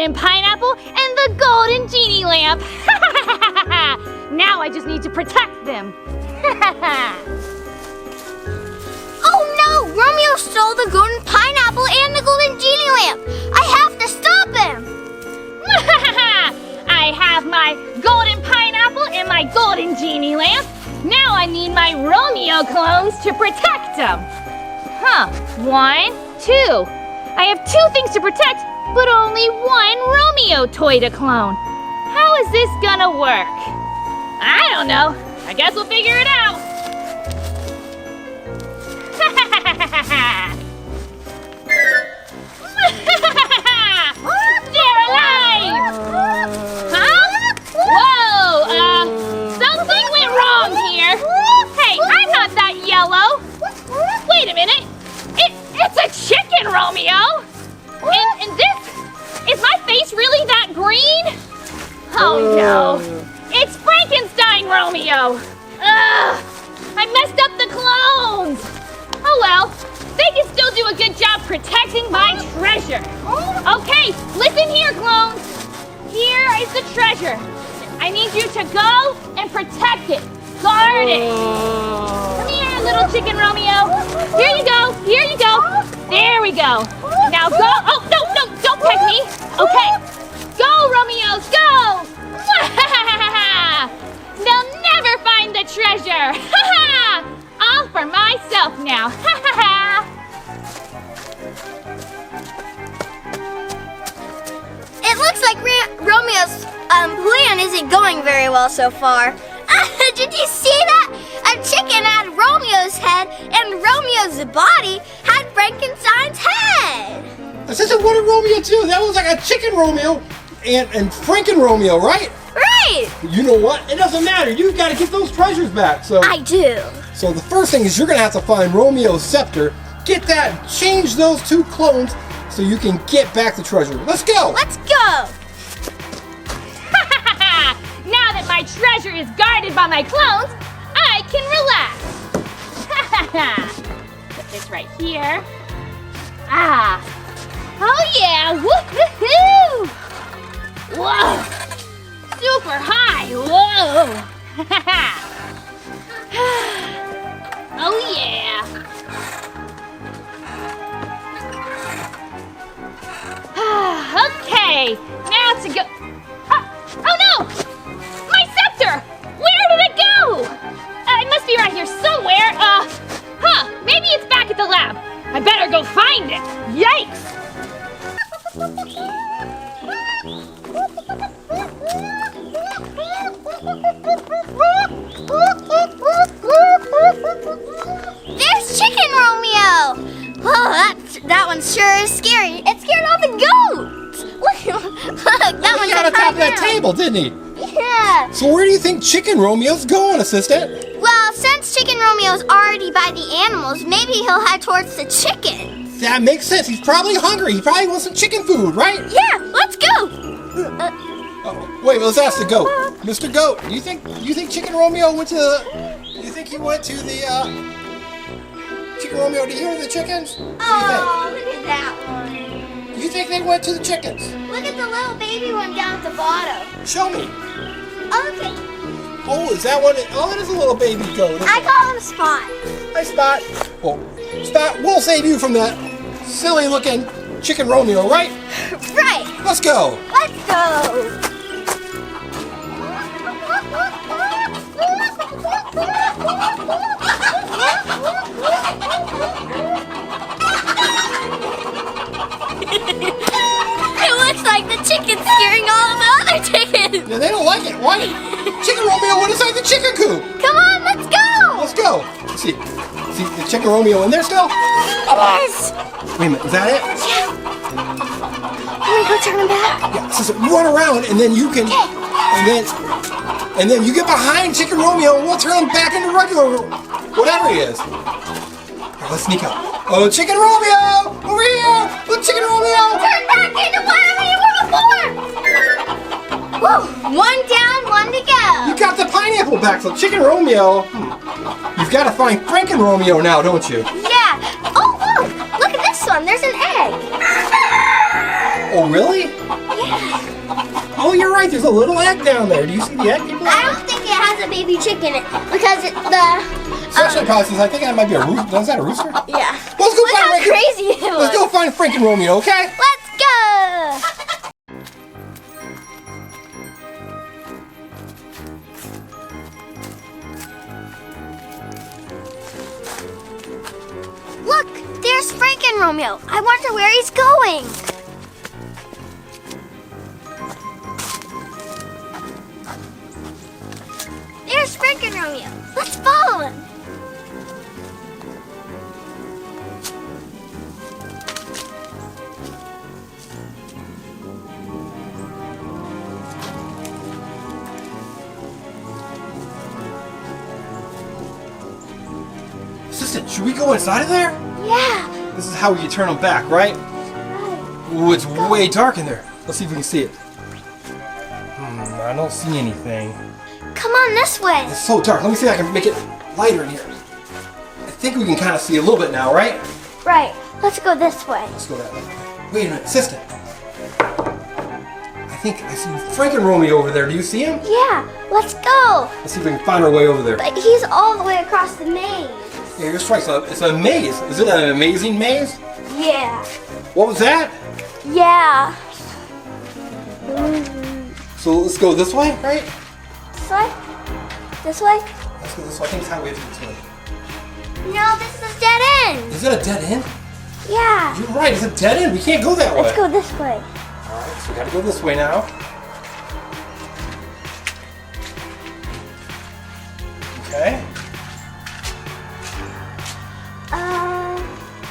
golden pineapple and the golden genie lamp. Now I just need to protect them. Oh no! Romeo stole the golden pineapple and the golden genie lamp! I have to stop him! I have my golden pineapple and my golden genie lamp. Now I need my Romeo clones to protect them. 1, 2. I have 2 things to protect, but only 1 Romeo toy to clone. How is this gonna work? I don't know. I guess we'll figure it out. They're alive! Huh? Whoa, something went wrong here. Hey, I'm not that yellow. Wait a minute. It's a chicken, Romeo. And this, is my face really that green? Oh no, it's Frankenstein, Romeo. Ugh, I messed up the clones. Oh well, they can still do a good job protecting my treasure. Okay, listen here, clones. Here is the treasure. I need you to go and protect it. Guard it. Come here, little chicken Romeo. Here you go. Here you go. There we go. Now go. Oh, no, don't peck me. Okay. Go, Romeos, go. They'll never find the treasure. All for myself now. It looks like Romeo's plan isn't going very well so far. Did you see that? A chicken had Romeo's head and Romeo's body had Frankenstein's head. This isn't what a Romeo too. That was like a chicken Romeo and Franken Romeo, right? Right. You know what? It doesn't matter. You've got to get those treasures back. I do. So the first thing is you're going to have to find Romeo's scepter, get that, change those 2 clones so you can get back the treasure. Let's go. Let's go. Now that my treasure is guarded by my clones, I can relax. Put this right here. Oh yeah, woo-hoo-hoo! Whoa, super high, whoa. Oh yeah. Okay, now to go. Oh no! My scepter! Where did it go? It must be right here somewhere. Maybe it's back at the lab. I better go find it. Yikes! There's Chicken Romeo! Oh, that one sure is scary. It scared all the goats! Look, that one's He got on top of that table, didn't he? Yeah. So where do you think Chicken Romeo's going, assistant? Well, since Chicken Romeo's already by the animals, maybe he'll head towards the chickens. That makes sense. He's probably hungry. He probably wants some chicken food, right? Yeah, let's go. Wait, let's ask the goat. Mr. Goat, you think Chicken Romeo went to the... You think he went to the, Chicken Romeo to hear the chickens? Oh, look at that one. You think they went to the chickens? Look at the little baby one down at the bottom. Show me. Okay. Oh, is that one? Oh, it is a little baby goat. I call him Spot. Hi, Spot. Oh, Spot, we'll save you from that silly-looking Chicken Romeo, right? Right. Let's go. Let's go. It looks like the chicken's scaring all the other chickens. Yeah, they don't like it. Why? Chicken Romeo went inside the chicken coop. Come on, let's go. Let's go. Let's see the Chicken Romeo in there still? Yes. Wait a minute, is that it? Yeah. Let me go turn him back. Yeah, so you run around and then you can, and then you get behind Chicken Romeo and we'll turn him back into regular, whatever he is. Right, let's sneak up. Oh, Chicken Romeo! Over here! Look, Chicken Romeo! Turn back into whatever you were before. Whoa, one down, one to go. You got the pineapple back, so Chicken Romeo, you've got to find Franken Romeo now, don't you? Yeah. Oh, look at this one. There's an egg. Oh, really? Yeah. Oh, you're right. There's a little egg down there. Do you see the egg? People? I don't think it has a baby chick in it because Especially probably since I think that might be a rooster. Is that a rooster? yeah. Let's go Look how find crazy it was. Let's go find Frank and Romeo, okay? Let's go. Look, there's Frank and Romeo. I wonder where he's going. There's Frank and Romeo. Let's follow him. Assistant, should we go inside of there? Yeah. This is how you turn them back, right? Ooh, it's way dark in there. Let's see if we can see it. I don't see anything. Come on this way. It's so dark. Let me see if I can make it lighter in here. I think we can kind of see a little bit now, right? Right. Let's go this way. Let's go that way. Wait a minute, assistant. I think I see Frank and Romeo over there. Do you see him? Yeah. Let's go. Let's see if we can find our way over there. But he's all the way across the maze. Yeah, you're right. It's a maze. Is it an amazing maze? Yeah. What was that? Yeah. So let's go this way, right? This way? This way? Let's go this way. I think it's how we have to go this way. No, this is a dead end. Is it a dead end? Yeah. You're right. It's a dead end. We can't go that way. Let's go this way. All right. So we got to go this way now. Okay.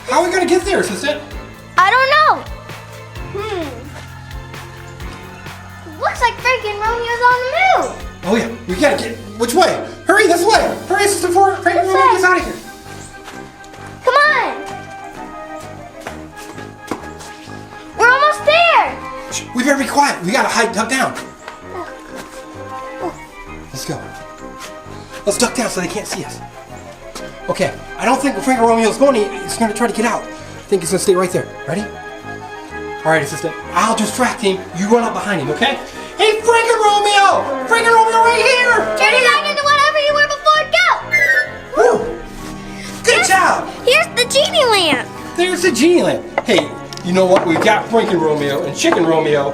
How are we gonna get there, assistant? I don't know. Looks like Frank and Romeo's on the move. Oh yeah, we gotta get. Which way? Hurry, this way! Hurry, assistant, before Frank and Romeo gets out of here. Come on. We're almost there. Shh, we better be quiet. We gotta hide, duck down. Let's go. Let's duck down so they can't see us. Okay, I don't think Frank and Romeo's going. He's going to try to get out. I think he's going to stay right there. Ready? All right, assistant. I'll distract him. You run up behind him, okay? Hey, Frank and Romeo! Frank and Romeo right here! Turn it back into whatever you were before. Go! Woo! Good job! Here's the genie lamp. There's the genie lamp. Hey, you know what? We've got Frank and Romeo and Chicken Romeo.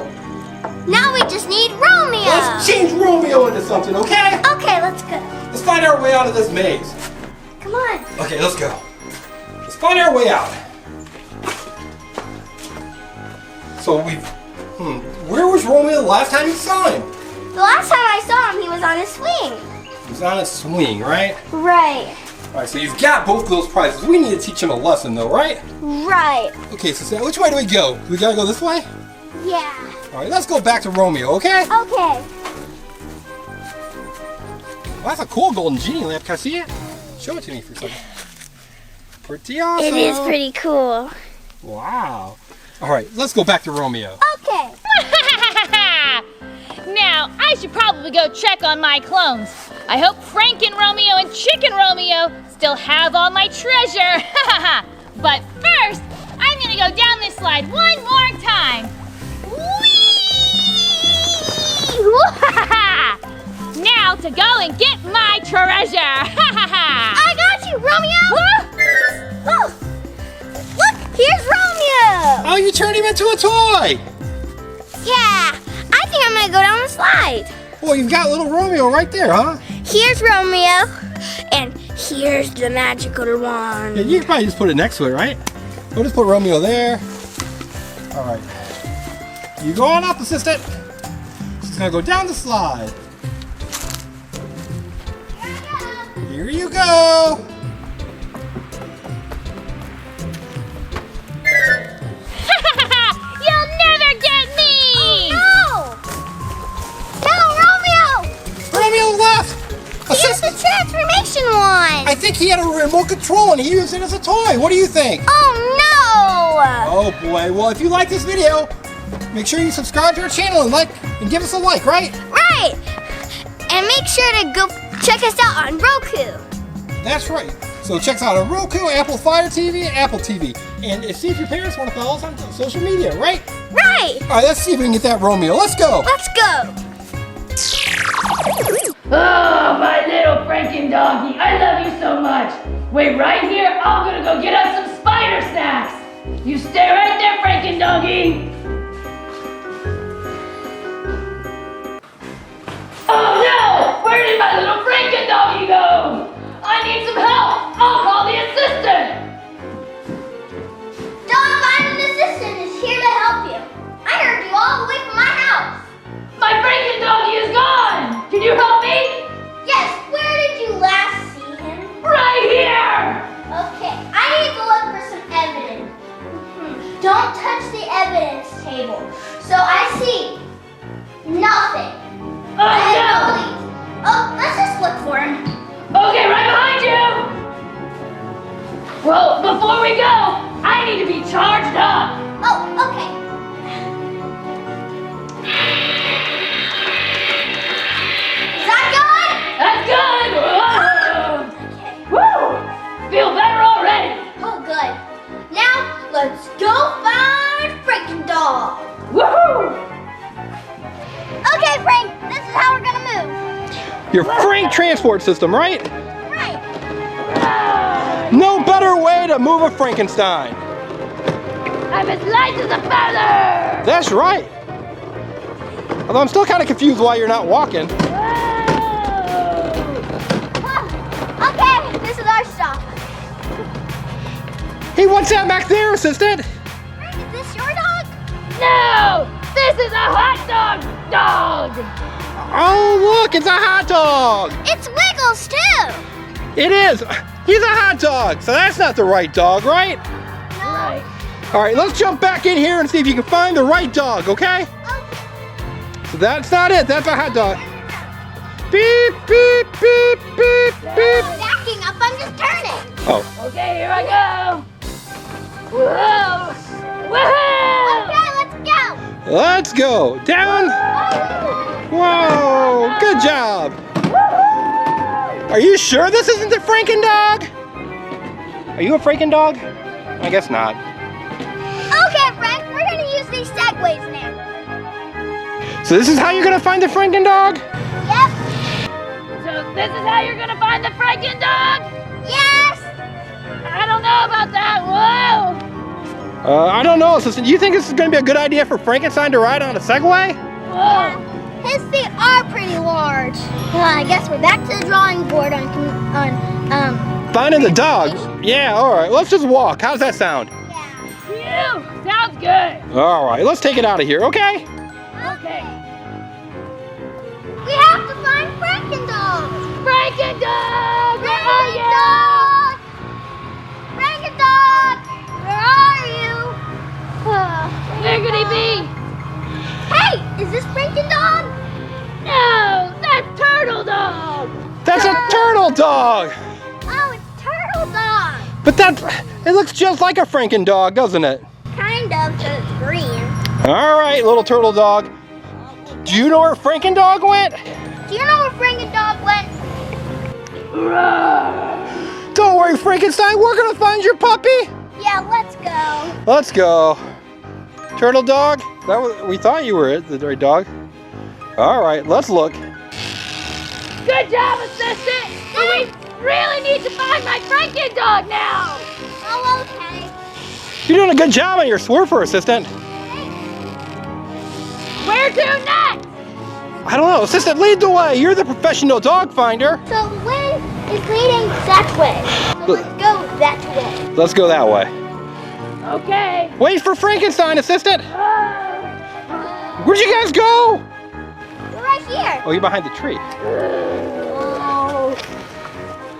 Now we just need Romeo. Let's change Romeo into something, okay? Okay, let's go. Let's find our way out of this maze. Come on. Okay, let's go. Let's find our way out. So where was Romeo the last time you saw him? The last time I saw him, he was on his swing. He was on a swing, right? Right. All right, so you've got both of those prizes. We need to teach him a lesson, though, right? Right. Okay, so which way do we go? We gotta go this way? Yeah. All right, let's go back to Romeo, okay? Okay. Well, that's a cool golden genie lamp. Can I see it? Show it to me for a second. Pretty awesome. It is pretty cool. Wow. All right, let's go back to Romeo. Okay. Now, I should probably go check on my clones. I hope Frank and Romeo and Chicken Romeo still have all my treasure. But first, I'm gonna go down this slide one more time. Whee! Now to go and get my treasure. I got you, Romeo. Oh, look, here's Romeo. Oh, you turned him into a toy. Yeah, I think I'm gonna go down the slide. Well, you've got little Romeo right there, huh? Here's Romeo, and here's the magical wand. Yeah, you can probably just put it next to it, right? We'll just put Romeo there. All right. You go on up, assistant. She's gonna go down the slide. Here you go. You'll never get me! Oh, no! No, Romeo! Romeo left. Here's the transformation wand. I think he had a remote control and he used it as a toy. What do you think? Oh, no! Oh boy. Well, if you like this video, make sure you subscribe to our channel and give us a like, right? Right! And make sure to go check us out on Roku. That's right. So check us out on Roku, Apple Fire TV, and Apple TV. And see if your parents want to follow us on social media, right? Right. All right, let's see if we can get that Romeo. Let's go. Let's go. Oh, my little Franken doggy. I love you so much. Wait right here. I'm gonna go get us some spider snacks. You stay right there, Franken doggy. Oh no! Where did my little Franken doggy go? I need some help. I'll call the assistant. Dog finding assistant is here to help you. I heard you all the way from my house. My Franken doggy is gone. Can you help me? Yes, where did you last see him? Right here. Okay, I need to look for some evidence. Don't touch the evidence table. So I see nothing. Oh no! Oh, let's just look for him. Okay, right behind you. Well, before we go, I need to be charged up. Oh, okay. Is that That's good. Woo! Feel better already. good? Oh, good. Now, let's go find Franken Dog. Woohoo! Okay, Frank, this is how we're gonna move. Your Frank transport system, right? Right. No better way to move a Frankenstein. I'm as light as a feather. That's right. Although I'm still kind of confused why you're not walking. Okay, this is our stop. Hey, what's that back there, assistant? Frank, is this your dog? No, this is a hot dog. Oh, look, it's a hot dog. It's Wiggles, too. It is. He's a hot dog, so that's not the right dog, right? Right. All right, let's jump back in here and see if you can find the right dog, okay? So that's not it. That's a hot dog. Beep, beep, beep, beep, beep. Backing up, I'm just turning. Oh, Okay, here I go. Whoa! Woohoo! Okay, let's go. let's go. Down. Whoa, good job. Are you sure this isn't the Franken dog? Are you a Franken dog? I guess not. Okay, Frank, we're gonna use these segways now. So this is how you're gonna find the Franken dog? Yep. So this is how you're gonna find the Franken dog? Yes. I don't know about that. Whoa! I don't know, assistant. Do you think this is gonna be a good idea for Frankenstein to ride on a Segway? Whoa! His feet are pretty large. I guess we're back to the drawing board on Finding the dog? Yeah, all right. Let's just walk. How's that sound? Phew! Sounds good. All right, let's take it out of here, okay? Okay. We have to find Franken Dog. Franken dog, where are you? Franken Dog, where are you? Where could he be? Hey, is this Franken Dog? No, that's Turtle Dog. That's a turtle dog. Oh, it's Turtle Dog. But it looks just like a Franken dog, doesn't it? Kind of, because it's green. All right, little turtle dog. Do you know where Franken dog went? Do you know where Franken Dog went? Don't worry, Frankenstein. We're gonna find your puppy. Yeah, let's go. Let's go. Turtle dog. We thought you were the right dog. All right, let's look. Good job, assistant. But we really need to find my Franken dog now. Oh, okay. You're doing a good job on your Swerfer, assistant. Where to next? I don't know, assistant, lead the way. You're the professional dog finder. So Lynn is leading that way. So let's go that way. Let's go that way. Okay. Wait for Frankenstein, assistant. Where'd you guys go? We're right here. Oh, you're behind the tree.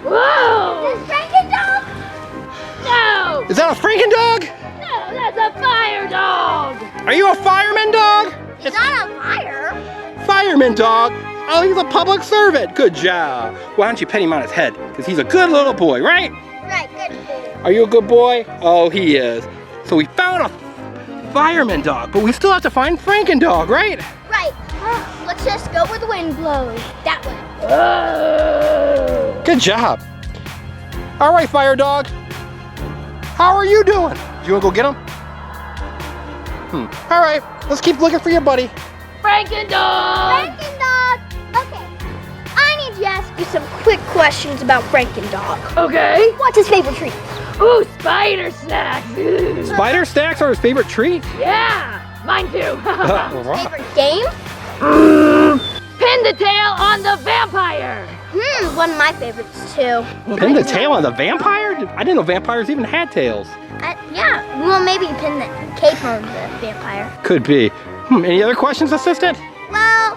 Whoa! Is this Franken Dog? No! Is that a Franken dog? No, that's a fire dog! Are you a fireman dog? He's not on fire. Fireman dog. Oh, he's a public servant. Good job. Why don't you pet him on his head? Because he's a good little boy, right? Right, good boy. Are you a good boy? Oh, he is. So we found a fireman dog, but we still have to find Franken dog, right? Right. Let's just go where the wind blows. That way. Good job. All right, fire dog. How are you doing? Do you want to go get him? All right, let's keep looking for your buddy. Frankendog! Frankendog! Okay, I need to ask you some quick questions about Frankendog. Okay. What's his favorite treat? Ooh, spider snacks. Spider snacks are his favorite treat? Yeah, mine too. Favorite game? Pin the tail on the vampire. One of my favorites too. Pin the tail on the vampire? I didn't know vampires even had tails. Yeah, well maybe pin the cape on the vampire. Could be. Any other questions, assistant? Well,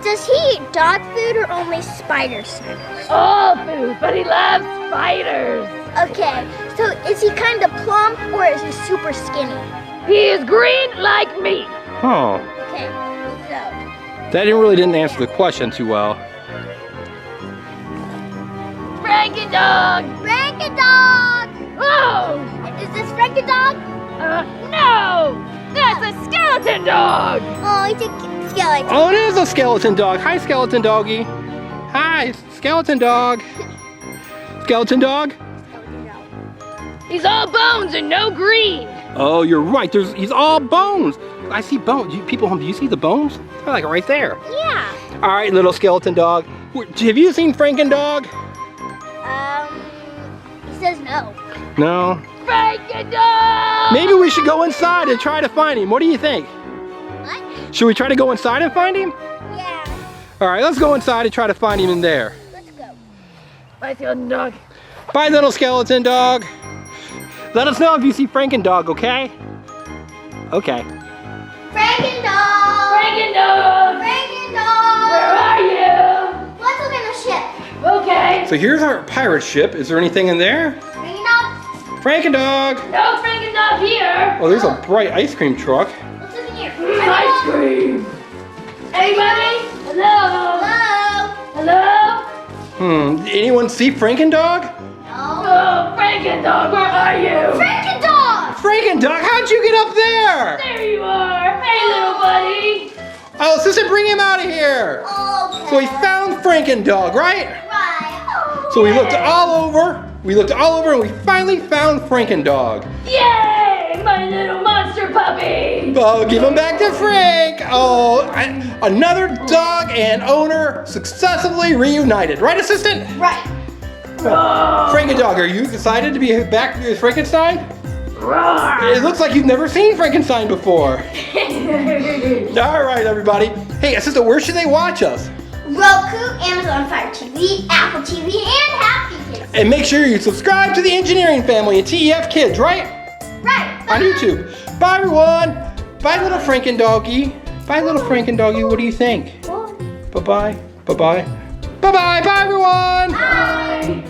does he eat dog food or only spider snacks? All food, but he loves spiders. Okay, so is he kind of plump or is he super skinny? He is green like me. Oh, Okay, so that really didn't answer the question too well. Frankendog. Frankendog! Oh, Is this Frankendog? no, that's a skeleton dog. Oh, he's a skeleton. Oh, it is a skeleton dog. Hi, skeleton doggy. Hi, skeleton dog. Skeleton dog? He's all bones and no green. Oh, you're right. He's all bones. I see bones. People home, do you see the bones? They're like right there. Yeah. All right, little skeleton dog. Have you seen Frankendog? He says no. No. Frankendog. Maybe we should go inside and try to find him. What do you think? What? Should we try to go inside and find him? Yeah. All right, let's go inside and try to find him in there. Let's go. Bye, skeleton dog. Bye, little skeleton dog. Let us know if you see Frankendog, okay? Okay. Frankendog! Frankendog. Frankendog! Where are you? Let's look in the ship. Okay. So here's our pirate ship. Is there anything in there? Frankendog? Frankendog! No Frankendog here. Oh, there's a bright ice cream truck. Let's look in here. Ice cream. Anybody? Hello. Hello? Hello. Anyone see Frankendog? No. Oh, Frankendog, where are you? Frankendog! Frankendog, how'd you get up there? There you are. Hey, little buddy. Oh, assistant, bring him out of here. Okay. So we found Frankendog, right? Right. So we looked all over. We looked all over and we finally found Frankendog. Yay, my little monster puppy. Oh, give him back to Frank. Oh, another dog and owner successfully reunited. Right, assistant? Right. Frankendog, are you excited to be back with Frankenstein? Roar. It looks like you've never seen Frankenstein before. All right, everybody. Hey, assistant, where should they watch us? Roku, Amazon Fire TV, Apple TV, and Happy Kids. And make sure you subscribe to the Engineering Family and TEF Kids, right? Right. On YouTube. Bye, everyone. Bye, little Frankendoggy. Bye, little Frankendoggy. What do you think? Bye-bye. Bye-bye. Bye-bye. Bye, everyone. Bye.